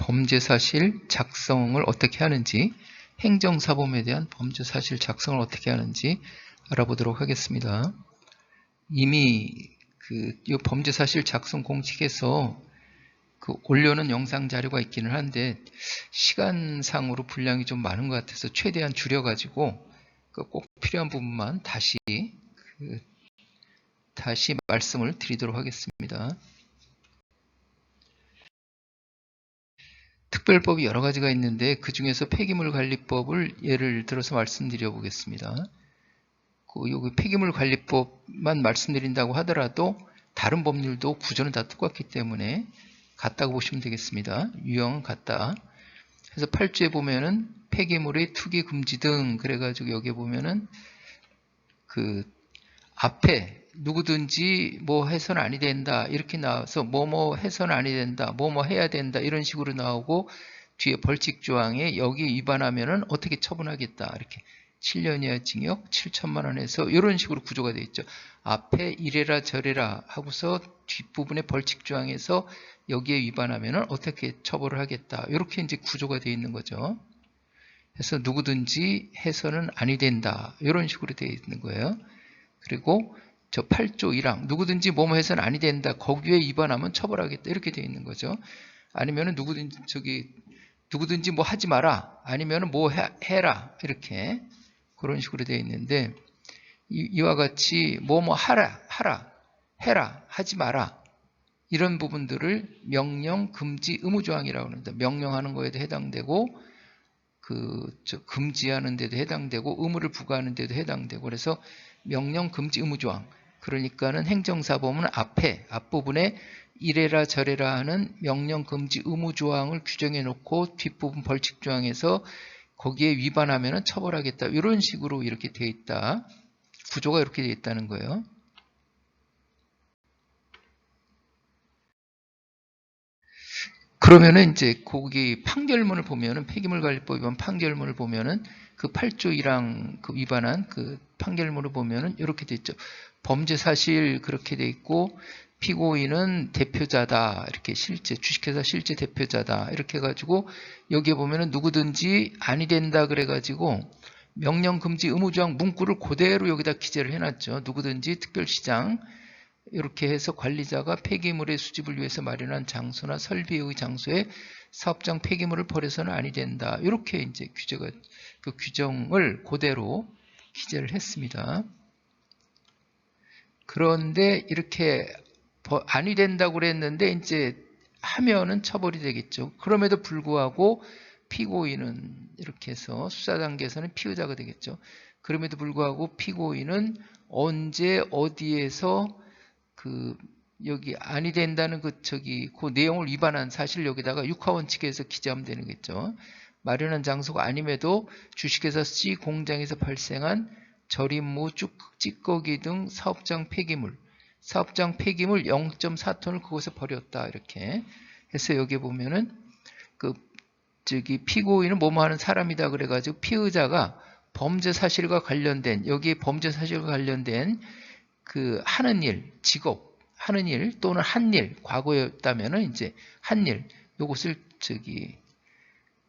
범죄사실 작성을 어떻게 하는지, 행정사범에 대한 범죄사실 작성을 어떻게 하는지 알아보도록 하겠습니다. 이미 이 범죄사실 작성 공식에서 올려놓은 영상 자료가 있기는 한데 시간상으로 분량이 좀 많은 것 같아서 최대한 줄여가지고 꼭 필요한 부분만 다시 말씀을 드리도록 하겠습니다. 특별법이 여러 가지가 있는데 그 중에서 폐기물관리법을 예를 들어서 말씀드려 보겠습니다. 여기 폐기물관리법만 말씀드린다고 하더라도 다른 법률도 구조는 다 똑같기 때문에 같다고 보시면 되겠습니다. 유형은 같다. 그래서 8조에 보면은 폐기물의 투기 금지 등 그래가지고 여기에 보면은 앞에 누구든지 뭐 해서는 아니 된다 이렇게 나와서 뭐뭐 해서는 아니 된다 뭐뭐 해야 된다 이런 식으로 나오고 뒤에 벌칙 조항에 여기 위반하면은 어떻게 처분하겠다 이렇게 7년 이하 징역 7천만 원에서 이런 식으로 구조가 되어 있죠. 앞에 이래라 저래라 하고서 뒷부분에 벌칙 조항에서 여기에 위반하면은 어떻게 처벌을 하겠다 이렇게 이제 구조가 되어 있는 거죠. 그래서 누구든지 해서는 아니 된다 이런 식으로 되어 있는 거예요. 그리고 저 8조 1항 누구든지 뭐뭐 해서는 아니 된다 거기에 위반하면 처벌하겠다 이렇게 되어 있는 거죠. 아니면은 누구든지 뭐 하지 마라 아니면은 뭐 해라 이렇게 그런 식으로 되어 있는데 이와 같이 뭐뭐 하라 해라 하지 마라 이런 부분들을 명령 금지 의무 조항이라고 합니다. 명령하는 거에도 해당되고 금지하는 데도 해당되고 의무를 부과하는 데도 해당되고 그래서 명령 금지 의무 조항 그러니까는 행정사범은 앞부분에 이래라 저래라 하는 명령 금지 의무 조항을 규정해 놓고 뒷부분 벌칙 조항에서 거기에 위반하면 처벌하겠다 이런 식으로 이렇게 되어 있다. 구조가 이렇게 되어 있다는 거예요. 그러면은 이제 거기 판결문을 보면은 폐기물관리법 위반 판결문을 보면은 그 8조 1항 위반한 그 판결문을 보면은 이렇게 돼 있죠. 범죄 사실 그렇게 돼 있고 피고인은 대표자다 이렇게 주식회사 실제 대표자다 이렇게 해가지고 여기에 보면은 누구든지 아니 된다 그래가지고 명령 금지 의무조항 문구를 그대로 여기다 기재를 해놨죠. 누구든지 특별시장 이렇게 해서 관리자가 폐기물의 수집을 위해서 마련한 장소나 설비의 장소에 사업장 폐기물을 버려서는 아니 된다. 이렇게 이제 규정을 그대로 기재를 했습니다. 그런데 이렇게 아니 된다고 그랬는데 이제 하면은 처벌이 되겠죠. 그럼에도 불구하고 피고인은 이렇게 해서 수사 단계에서는 피의자가 되겠죠. 그럼에도 불구하고 피고인은 언제 어디에서 여기 아니 된다는 그 내용을 위반한 사실 여기다가 육하원칙에서 기재하면 되겠죠. 마련한 장소가 아님에도 주식회사 C 공장에서 발생한 절임무, 찌꺼기 등 사업장 폐기물 0.4톤을 그곳에 버렸다 이렇게 해서 여기 보면은 피고인은 뭐뭐 하는 사람이다 그래가지고 피의자가 범죄 사실과 관련된 여기에 범죄 사실과 관련된 하는 일, 직업, 하는 일 또는 한 일, 과거였다면은 이제 한 일, 요것을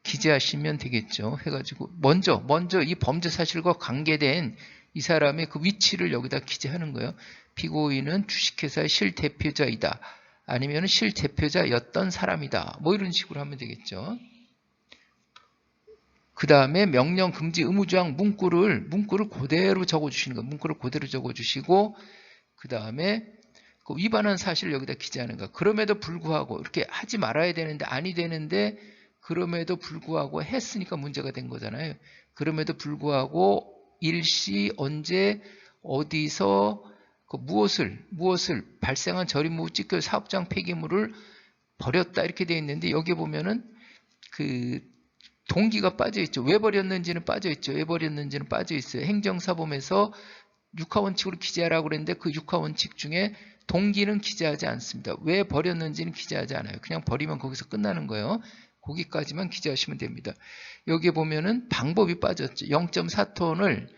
기재하시면 되겠죠. 해가지고 먼저 이 범죄 사실과 관계된 이 사람의 그 위치를 여기다 기재하는 거예요. 피고인은 주식회사의 실대표자이다. 아니면 실대표자였던 사람이다. 뭐 이런 식으로 하면 되겠죠. 그 다음에 명령 금지 의무조항 문구를 그대로 적어주시는 거예요. 문구를 그대로 적어주시고 그 다음에 위반한 사실을 여기다 기재하는 거예요. 그럼에도 불구하고 이렇게 하지 말아야 되는데 아니 되는데 그럼에도 불구하고 했으니까 문제가 된 거잖아요. 그럼에도 불구하고 일시 언제 어디서 무엇을 발생한 절임무 찌꺼기 사업장 폐기물을 버렸다 이렇게 되어 있는데 여기 보면은 동기가 빠져 있죠. 왜 버렸는지는 빠져 있죠. 왜 버렸는지는 빠져 있어요. 행정사범에서 육하원칙으로 기재하라고 그랬는데 그 육하원칙 중에 동기는 기재하지 않습니다. 왜 버렸는지는 기재하지 않아요. 그냥 버리면 거기서 끝나는 거예요. 거기까지만 기재하시면 됩니다. 여기에 보면은 방법이 빠졌죠. 0.4톤을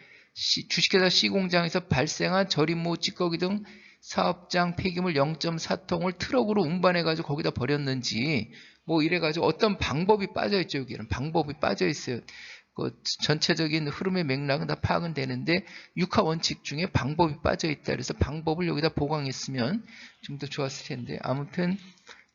주식회사 C공장에서 발생한 절임무 찌꺼기 등 사업장 폐기물 0.4톤을 트럭으로 운반해가지고 거기다 버렸는지 뭐 이래가지고 어떤 방법이 빠져있죠. 여기는 방법이 빠져있어요. 그 전체적인 흐름의 맥락은 다 파악은 되는데 육하 원칙 중에 방법이 빠져있다. 그래서 방법을 여기다 보강했으면 좀 더 좋았을 텐데 아무튼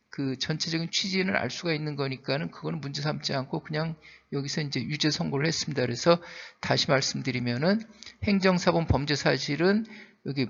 그 전체적인 취지는 알 수가 있는 거니까는 그거는 문제 삼지 않고 그냥 여기서 이제 유죄 선고를 했습니다. 그래서 다시 말씀드리면은 행정사본 범죄 사실은 여기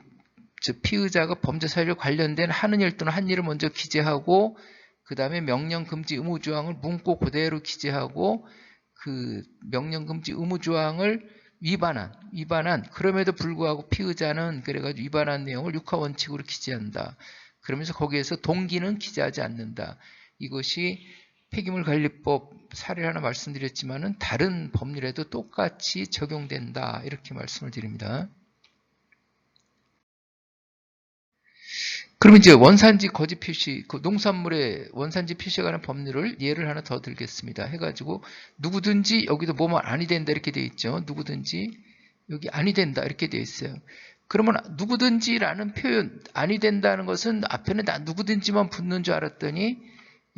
피의자가 범죄 사실에 관련된 하는 일 또는 한 일을 먼저 기재하고 그 다음에 명령금지 의무조항을 문구 그대로 기재하고 그 명령금지 의무조항을 위반한 그럼에도 불구하고 피의자는 그래가지고 위반한 내용을 육하 원칙으로 기재한다. 그러면서 거기에서 동기는 기재하지 않는다. 이것이 폐기물관리법 사례를 하나 말씀드렸지만은 다른 법률에도 똑같이 적용된다. 이렇게 말씀을 드립니다. 그럼 이제 원산지 거짓 표시, 그 농산물의 원산지 표시에 관한 법률을 예를 하나 더 들겠습니다. 해가지고 누구든지 여기도 뭐뭐 아니 된다 이렇게 돼 있죠. 누구든지 여기 아니 된다 이렇게 돼 있어요. 그러면 누구든지라는 표현 아니 된다는 것은 앞에는 다 누구든지만 붙는 줄 알았더니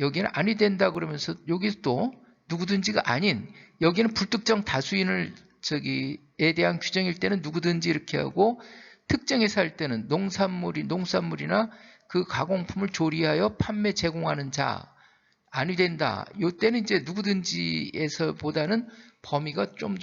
여기는 아니 된다 그러면서 여기 또 누구든지가 아닌 여기는 불특정 다수인을 에 대한 규정일 때는 누구든지 이렇게 하고 특정해서 할 때는 농산물이나 그 가공품을 조리하여 판매 제공하는 자 아니 된다. 이때는 이제 누구든지에서보다는 범위가 좀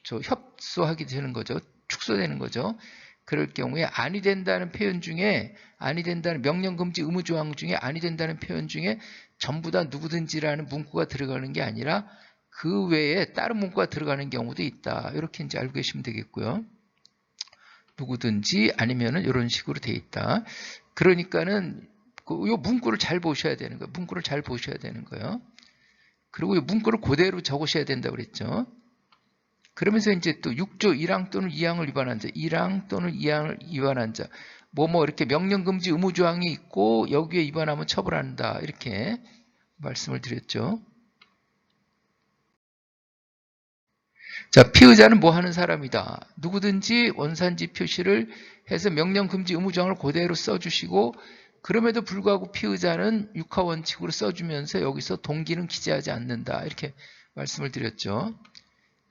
협소하게 되는 거죠. 축소되는 거죠. 그럴 경우에 아니 된다는 표현 중에 아니 된다는 명령금지 의무조항 중에 아니 된다는 표현 중에 전부 다 누구든지라는 문구가 들어가는 게 아니라 그 외에 다른 문구가 들어가는 경우도 있다. 이렇게 이제 알고 계시면 되겠고요. 누구든지 아니면은 이런 식으로 돼 있다. 그러니까는 이 문구를 잘 보셔야 되는 거예요. 문구를 잘 보셔야 되는 거예요. 그리고 이 문구를 그대로 적으셔야 된다고 그랬죠. 그러면서 이제 또 6조 1항 또는 2항을 위반한 자, 1항 또는 2항을 위반한 자, 이렇게 명령금지 의무조항이 있고 여기에 위반하면 처벌한다. 이렇게 말씀을 드렸죠. 자, 피의자는 뭐 하는 사람이다. 누구든지 원산지 표시를 해서 명령금지 의무조항을 그대로 써주시고 그럼에도 불구하고 피의자는 육하 원칙으로 써주면서 여기서 동기는 기재하지 않는다. 이렇게 말씀을 드렸죠.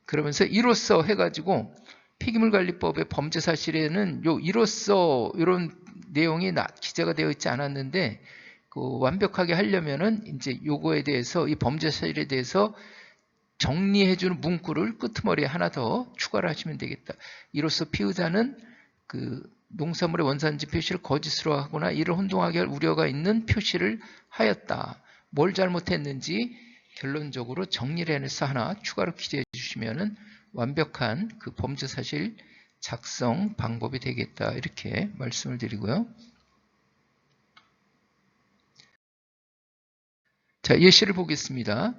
그러면서 이로써 해가지고 폐기물관리법의 범죄 사실에는 이로써 이런 내용이 기재가 되어 있지 않았는데 완벽하게 하려면은 이제 요거에 대해서 이 범죄 사실에 대해서 정리해주는 문구를 끄트머리에 하나 더 추가를 하시면 되겠다. 이로써 피의자는 그 농산물의 원산지 표시를 거짓으로 하거나 이를 혼동하게 할 우려가 있는 표시를 하였다. 뭘 잘못했는지 결론적으로 정리를 해내서 하나 추가로 기재해 주시면 완벽한 그 범죄 사실 작성 방법이 되겠다. 이렇게 말씀을 드리고요. 자, 예시를 보겠습니다.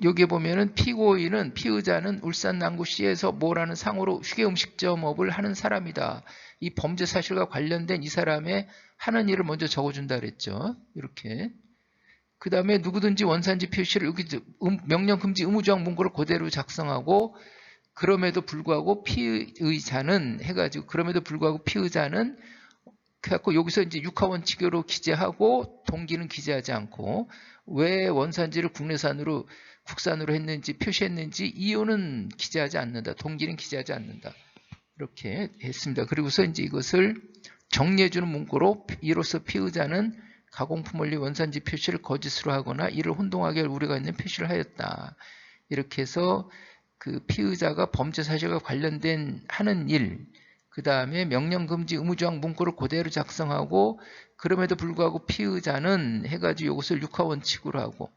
여기에 보면은 피의자는 울산 남구시에서 뭐라는 상호로 휴게음식점업을 하는 사람이다. 이 범죄 사실과 관련된 이 사람의 하는 일을 먼저 적어준다 그랬죠. 이렇게. 그 다음에 누구든지 원산지 표시를 여기 명령금지 의무조항 문구를 그대로 작성하고 그럼에도 불구하고 피의자는 해가지고 그럼에도 불구하고 피의자는 그래갖고 여기서 이제 육하원칙으로 기재하고 동기는 기재하지 않고 왜 원산지를 국산으로 했는지 표시했는지 이유는 기재하지 않는다. 동기는 기재하지 않는다. 이렇게 했습니다. 그리고서 이제 이것을 정리해주는 문구로 이로써 피의자는 가공품 원리 원산지 표시를 거짓으로 하거나 이를 혼동하게 할 우려가 있는 표시를 하였다. 이렇게 해서 그 피의자가 범죄 사실과 관련된 하는 일, 그 다음에 명령금지 의무조항 문구를 그대로 작성하고 그럼에도 불구하고 피의자는 해가지고 이것을 육하원칙으로 하고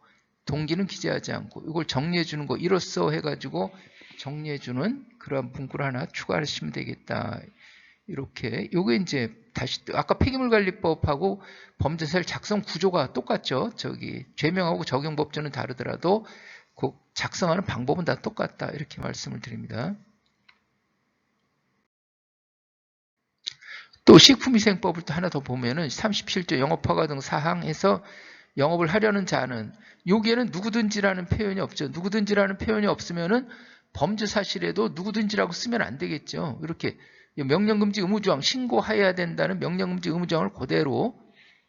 동기는 기재하지 않고 이걸 정리해주는 거 이로써 해가지고 정리해주는 그러한 문구를 하나 추가하시면 되겠다. 이렇게 요게 이제 다시 아까 폐기물관리법하고 범죄사실 작성 구조가 똑같죠. 죄명하고 적용법조는 다르더라도 그 작성하는 방법은 다 똑같다. 이렇게 말씀을 드립니다. 또 식품위생법을 또 하나 더 보면은 37조 영업허가 등 사항에서 영업을 하려는 자는 여기에는 누구든지라는 표현이 없죠. 누구든지라는 표현이 없으면은 범죄 사실에도 누구든지라고 쓰면 안 되겠죠. 이렇게 명령금지 의무조항 신고해야 된다는 명령금지 의무조항을 그대로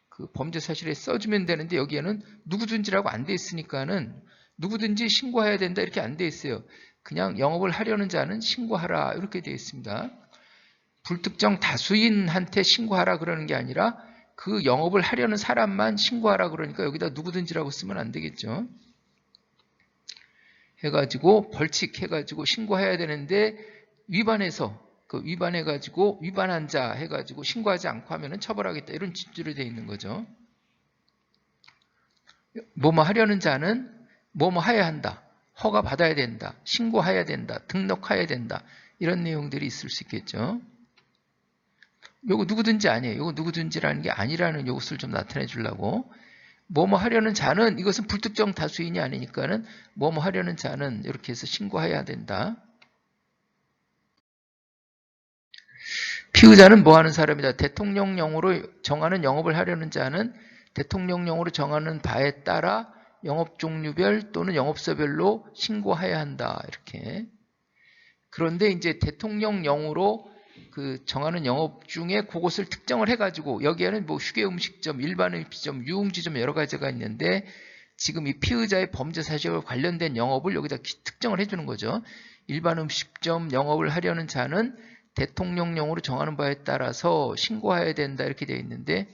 그 범죄 사실에 써주면 되는데 여기에는 누구든지라고 안 돼 있으니까는 누구든지 신고해야 된다 이렇게 안 돼 있어요. 그냥 영업을 하려는 자는 신고하라 이렇게 되어 있습니다. 불특정 다수인한테 신고하라 그러는 게 아니라 그 영업을 하려는 사람만 신고하라 그러니까 여기다 누구든지라고 쓰면 안 되겠죠. 해가지고 벌칙 해가지고 신고해야 되는데 위반해서 그 위반해가지고 위반한 자 해가지고 신고하지 않고 하면은 처벌하겠다 이런 취지로 되어 있는 거죠. 뭐뭐 하려는 자는 뭐뭐 해야 한다, 허가 받아야 된다, 신고해야 된다, 등록해야 된다 이런 내용들이 있을 수 있겠죠. 요거 누구든지 아니에요. 요거 누구든지라는 게 아니라는 요것을 좀 나타내 주려고. 뭐뭐 하려는 자는 이것은 불특정 다수인이 아니니까는 뭐뭐 하려는 자는 이렇게 해서 신고해야 된다. 피의자는 뭐 하는 사람이다. 대통령령으로 정하는 영업을 하려는 자는 대통령령으로 정하는 바에 따라 영업 종류별 또는 영업소별로 신고해야 한다. 이렇게. 그런데 이제 대통령령으로 그 정하는 영업 중에 그것을 특정을 해가지고 여기에는 뭐 휴게 음식점, 일반 음식점, 유흥지점 여러 가지가 있는데 지금 이 피의자의 범죄 사실과 관련된 영업을 여기다 특정을 해주는 거죠. 일반 음식점 영업을 하려는 자는 대통령령으로 정하는 바에 따라서 신고해야 된다 이렇게 되어 있는데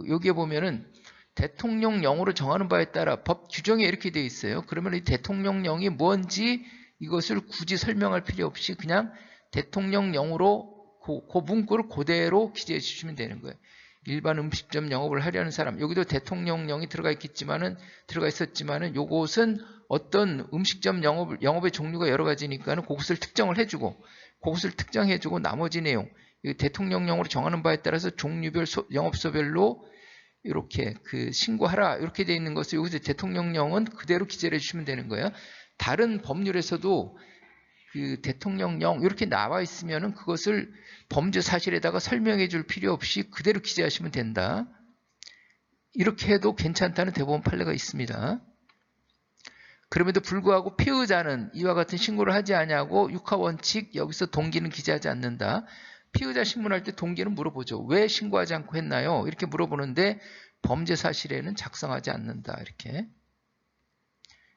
여기에 보면은 대통령령으로 정하는 바에 따라 법 규정에 이렇게 되어 있어요. 그러면 이 대통령령이 뭔지 이것을 굳이 설명할 필요 없이 그냥 대통령령으로 그 문구를 그대로 기재해 주시면 되는 거예요. 일반 음식점 영업을 하려는 사람 여기도 대통령령이 들어가 있었지만은 요것은 어떤 음식점 영업의 종류가 여러 가지니까는 그것을 특정을 해주고 그것을 특정해주고 나머지 내용 대통령령으로 정하는 바에 따라서 종류별 영업소별로 이렇게 그 신고하라 이렇게 되어 있는 것을 여기서 대통령령은 그대로 기재를 해주시면 되는 거예요. 다른 법률에서도 그 대통령령 이렇게 나와 있으면은 그것을 범죄 사실에다가 설명해 줄 필요 없이 그대로 기재하시면 된다. 이렇게 해도 괜찮다는 대법원 판례가 있습니다. 그럼에도 불구하고 피의자는 이와 같은 신고를 하지 아니하고 육하원칙 여기서 동기는 기재하지 않는다. 피의자 신문할 때 동기는 물어보죠. 왜 신고하지 않고 했나요? 이렇게 물어보는데 범죄 사실에는 작성하지 않는다. 이렇게.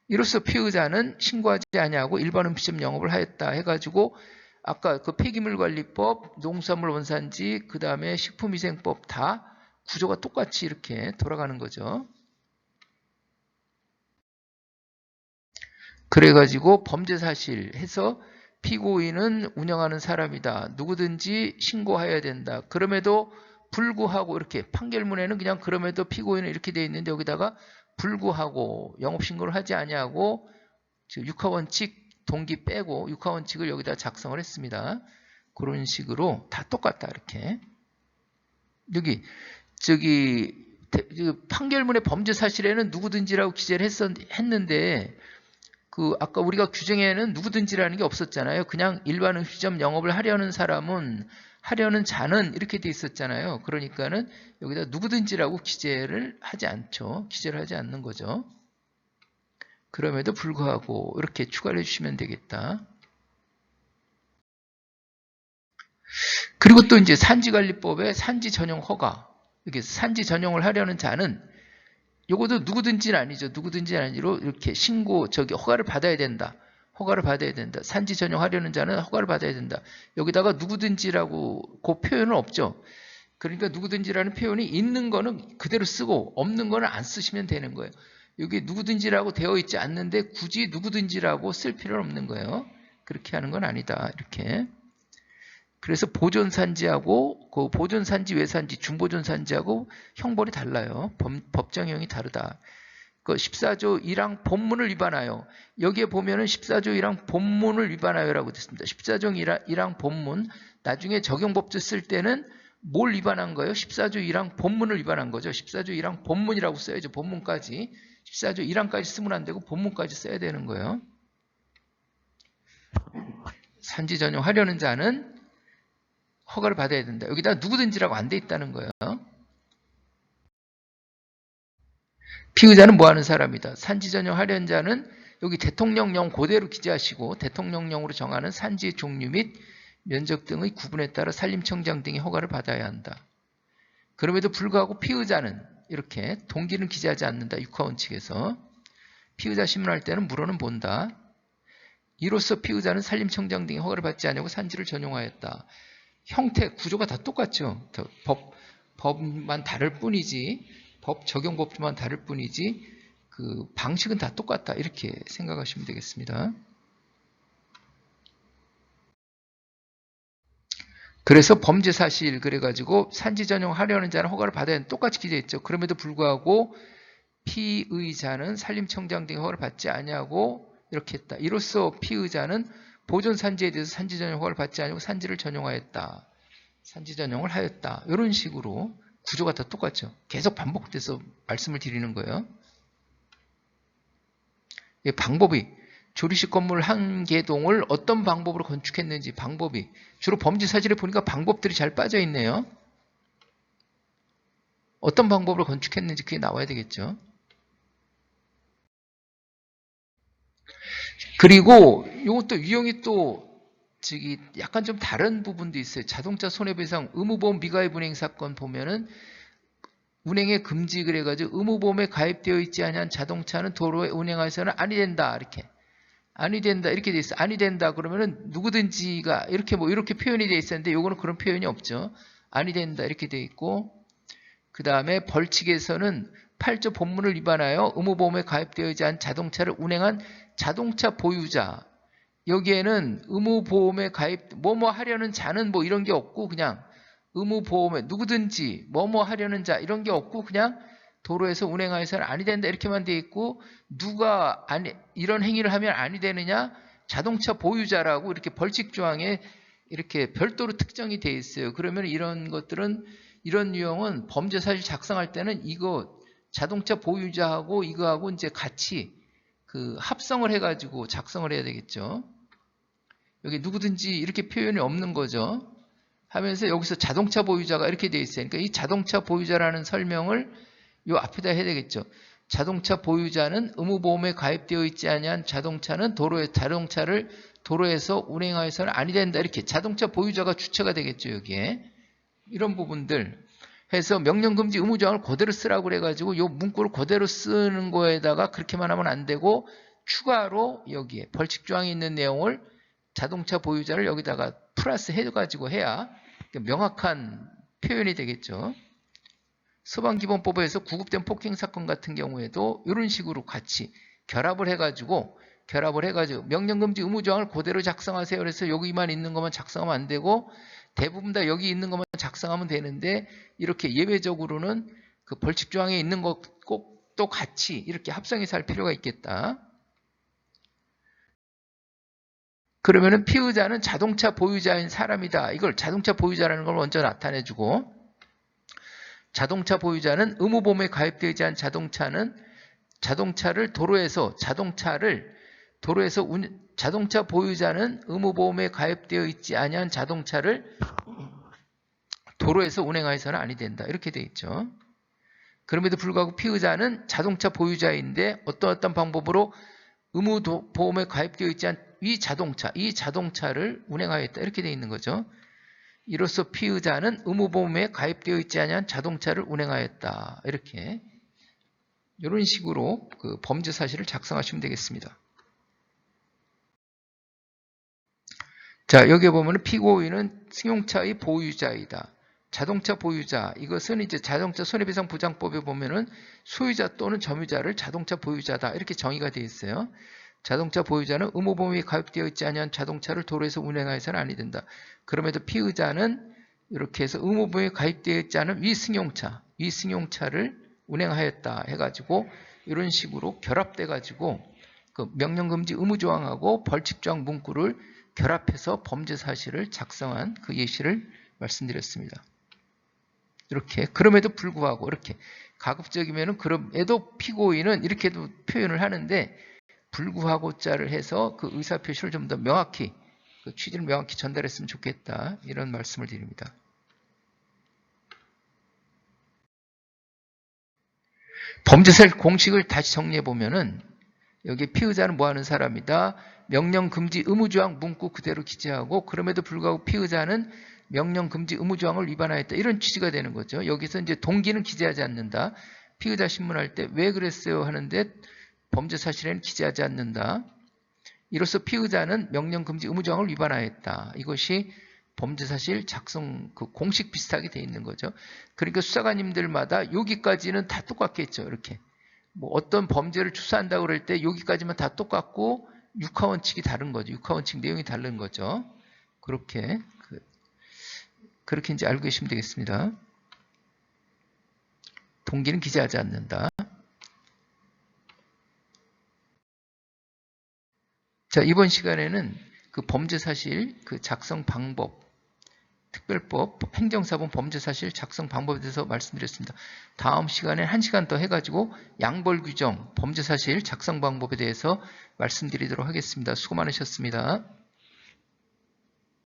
이로써 피의자는 신고하지 아니하고 일반 음식점 영업을 하였다 해가지고 아까 그 폐기물관리법, 농수산물 원산지, 그 다음에 식품위생법 다 구조가 똑같이 이렇게 돌아가는 거죠. 그래가지고 범죄 사실 해서 피고인은 운영하는 사람이다. 누구든지 신고해야 된다. 그럼에도 불구하고 이렇게 판결문에는 그냥 그럼에도 피고인은 이렇게 돼 있는데 여기다가 불구하고 영업신고를 하지 아니하고 육하원칙 동기 빼고 육하원칙을 여기다 작성을 했습니다. 그런 식으로 다 똑같다 이렇게. 여기 판결문의 범죄 사실에는 누구든지라고 기재를 했는데 그 아까 우리가 규정에는 누구든지라는 게 없었잖아요. 그냥 일반 음식점 영업을 하려는 사람은 하려는 자는 이렇게 돼 있었잖아요. 그러니까는 여기다 누구든지라고 기재를 하지 않죠. 기재를 하지 않는 거죠. 그럼에도 불구하고 이렇게 추가를 해주시면 되겠다. 그리고 또 이제 산지관리법의 산지 전용 허가. 이렇게 산지 전용을 하려는 자는 요것도 누구든지는 아니죠. 누구든지는 아니로 이렇게 허가를 받아야 된다. 허가를 받아야 된다. 산지 전용하려는 자는 허가를 받아야 된다. 여기다가 누구든지라고 그 표현은 없죠. 그러니까 누구든지라는 표현이 있는 거는 그대로 쓰고 없는 거는 안 쓰시면 되는 거예요. 여기 누구든지라고 되어 있지 않는데 굳이 누구든지라고 쓸 필요는 없는 거예요. 그렇게 하는 건 아니다. 이렇게. 그래서 보존산지하고 그 보존산지, 외산지, 중보존산지하고 형벌이 달라요. 법정형이 다르다. 그 14조 1항 본문을 위반하여 여기에 보면은 14조 1항 본문을 위반하여라고 됐습니다. 14조 1항 본문 나중에 적용법조 쓸 때는 뭘 위반한 거예요? 14조 1항 본문을 위반한 거죠. 14조 1항 본문이라고 써야죠. 본문까지. 14조 1항까지 쓰면 안 되고 본문까지 써야 되는 거예요. 산지 전용하려는 자는 허가를 받아야 된다. 여기다 누구든지라고 안 돼 있다는 거예요. 피의자는 뭐 하는 사람이다. 산지 전용하려는 자는 여기 대통령령 그대로 기재하시고 대통령령으로 정하는 산지의 종류 및 면적 등의 구분에 따라 산림청장 등의 허가를 받아야 한다. 그럼에도 불구하고 피의자는 이렇게 동기는 기재하지 않는다. 육하원칙에서 피의자 신문할 때는 물어는 본다. 이로써 피의자는 산림청장 등의 허가를 받지 않냐고 산지를 전용하였다. 형태, 구조가 다 똑같죠. 법만 다를 뿐이지, 법 적용법만 다를 뿐이지 그 방식은 다 똑같다. 이렇게 생각하시면 되겠습니다. 그래서 범죄 사실 그래가지고 산지 전용하려는 자는 허가를 받아야 하는 똑같이 기재했죠. 그럼에도 불구하고 피의자는 산림청장 등의 허가를 받지 않냐고 이렇게 했다. 이로써 피의자는 보존 산지에 대해서 산지 전용 허가를 받지 않고 산지를 전용하였다. 산지 전용을 하였다. 이런 식으로 구조가 다 똑같죠. 계속 반복돼서 말씀을 드리는 거예요. 방법이 조리식 건물 한 개동을 어떤 방법으로 건축했는지 방법이 주로 범죄 사실에 보니까 방법들이 잘 빠져 있네요. 어떤 방법으로 건축했는지 그게 나와야 되겠죠. 그리고 이것도 유형이 또 약간 좀 다른 부분도 있어요. 자동차 손해배상 의무보험 미가입 운행 사건 보면은 운행에 금지 그래가지고 의무보험에 가입되어 있지 않은 자동차는 도로에 운행해서는 아니 된다. 이렇게. 아니 된다. 이렇게 돼 있어. 아니 된다. 그러면은 누구든지가 이렇게 이렇게 표현이 돼 있었는데 요거는 그런 표현이 없죠. 아니 된다. 이렇게 돼 있고. 그 다음에 벌칙에서는 8조 본문을 위반하여 의무보험에 가입되어 있지 않은 자동차를 운행한 자동차 보유자. 여기에는 의무보험에 가입, 뭐뭐 하려는 자는 뭐 이런 게 없고 그냥 의무보험에 누구든지 뭐뭐 하려는 자 이런 게 없고 그냥 도로에서 운행하여서는 아니 된다 이렇게만 돼 있고 누가 이런 행위를 하면 아니 되느냐 자동차 보유자라고 이렇게 벌칙 조항에 이렇게 별도로 특정이 돼 있어요. 그러면 이런 것들은 이런 유형은 범죄 사실 작성할 때는 이거 자동차 보유자하고 이거하고 이제 같이 그 합성을 해가지고 작성을 해야 되겠죠. 여기 누구든지 이렇게 표현이 없는 거죠. 하면서 여기서 자동차 보유자가 이렇게 돼 있어요. 그러니까 이 자동차 보유자라는 설명을 요 앞에다 해야 되겠죠. 자동차 보유자는 의무보험에 가입되어 있지 아니한 자동차는 자동차를 도로에서 운행하여서는 아니 된다. 이렇게 자동차 보유자가 주체가 되겠죠. 여기에. 이런 부분들 해서 명령금지 의무조항을 그대로 쓰라고 그래가지고 요 문구를 그대로 쓰는 거에다가 그렇게만 하면 안 되고 추가로 여기에 벌칙조항이 있는 내용을 자동차 보유자를 여기다가 플러스 해가지고 해야 명확한 표현이 되겠죠. 소방기본법에서 구급된 폭행 사건 같은 경우에도 이런 식으로 같이 결합을 해가지고 명령금지 의무조항을 그대로 작성하세요. 그래서 여기만 있는 것만 작성하면 안 되고 대부분 다 여기 있는 것만 작성하면 되는데 이렇게 예외적으로는 그 벌칙조항에 있는 것 꼭 또 같이 이렇게 합성해서 할 필요가 있겠다. 그러면은 피의자는 자동차 보유자인 사람이다. 이걸 자동차 보유자라는 걸 먼저 나타내주고 자동차 보유자는 의무보험에 가입되어 있지 않은 자동차를 도로에서 자동차 보유자는 의무보험에 가입되어 있지 아니한 자동차를 도로에서 운행하여서는 아니 된다. 이렇게 돼 있죠. 그럼에도 불구하고 피의자는 자동차 보유자인데 어떤 방법으로 의무보험에 가입되어 있지 않은 이 자동차를 운행하였다. 이렇게 돼 있는 거죠. 이로써 피의자는 의무보험에 가입되어 있지 않은 자동차를 운행하였다. 이렇게 이런 식으로 그 범죄 사실을 작성하시면 되겠습니다. 자, 여기 보면 피고인은 승용차의 보유자이다. 자동차 보유자, 이것은 이제 자동차 손해배상 보장법에 보면은 소유자 또는 점유자를 자동차 보유자다. 이렇게 정의가 되어 있어요. 자동차 보유자는 의무보험에 가입되어 있지 않은 자동차를 도로에서 운행하여서는 아니 된다. 그럼에도 피의자는 이렇게 해서 의무보험에 가입되어 있지 않은 이 승용차를 운행하였다 해가지고 이런 식으로 결합돼가지고 그 명령금지 의무조항하고 벌칙조항 문구를 결합해서 범죄 사실을 작성한 그 예시를 말씀드렸습니다. 이렇게 그럼에도 불구하고 이렇게 가급적이면은 그럼에도 피고인은 이렇게도 표현을 하는데 불구하고 자를 해서 그 의사 표시를 좀 더 명확히 그 취지를 명확히 전달했으면 좋겠다 이런 말씀을 드립니다. 범죄사실 공식을 다시 정리해 보면은 여기 피의자는 뭐 하는 사람이다. 명령 금지 의무조항 문구 그대로 기재하고 그럼에도 불구하고 피의자는 명령 금지 의무조항을 위반하였다. 이런 취지가 되는 거죠. 여기서 이제 동기는 기재하지 않는다. 피의자 신문할 때 왜 그랬어요 하는데 범죄 사실에는 기재하지 않는다. 이로써 피의자는 명령 금지 의무조항을 위반하였다. 이것이 범죄사실 작성 그 공식 비슷하게 돼 있는 거죠. 그러니까 수사관님들마다 여기까지는 다 똑같겠죠. 이렇게 뭐 어떤 범죄를 추사한다고 그럴 때 여기까지만 다 똑같고 육하원칙이 다른 거죠. 육하원칙 내용이 다른 거죠. 그렇게 이제 알고 계시면 되겠습니다. 동기는 기재하지 않는다. 자, 이번 시간에는 그 범죄사실 그 작성 방법, 특별법, 행정사본 범죄사실 작성 방법에 대해서 말씀드렸습니다. 다음 시간에 1시간 더 해가지고 양벌규정, 범죄사실 작성 방법에 대해서 말씀드리도록 하겠습니다. 수고 많으셨습니다.